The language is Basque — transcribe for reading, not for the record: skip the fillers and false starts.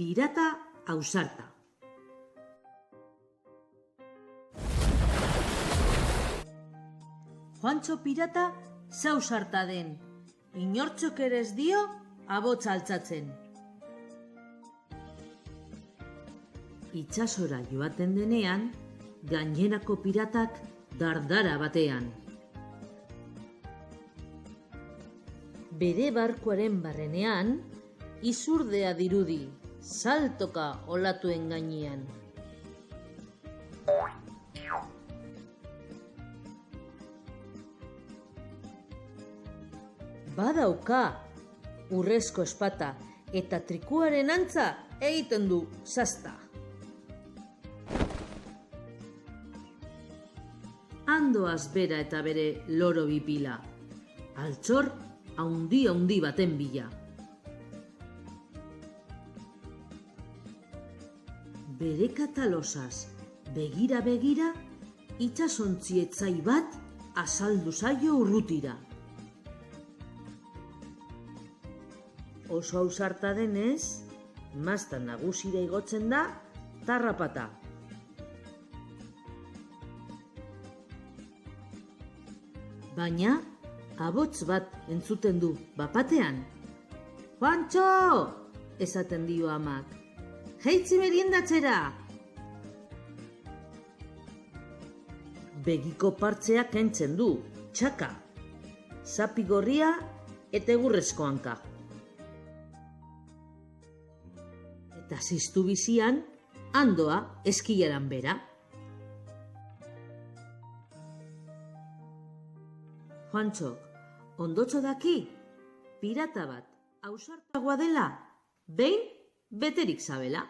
Pirata ausarta. Juantxo pirata zausarta den, inortxok ere ez dio abotsa altzatzen. Itsasora joaten denean, gainerako piratak dardara batean. Bere barkuaren barrenean, izurdea dirudi, saltoka olatuen gainean. Badauka urrezko espata eta trikuaren antza egiten du zasta. Andoaz bera eta bere loro bipila, altxor haundi baten bila. Bere katalosaz begira itsasontzi bat azaldu zaio urrutira. Oso ausarta denez, mazta nagusira igotzen da tarrapata. Baina, abots bat entzuten du bapatean. Juantxo! Esaten dio amak. Jeitzi meriendatzera! Begiko partzea kentzen du, txaka. Zapi gorria eta egurrezko hanka. Eta ziztu bizian, andoa eskiaran bera. Juantxok, ondotxo daki, pirata bat ausartagoa dela, behin beterik zabela.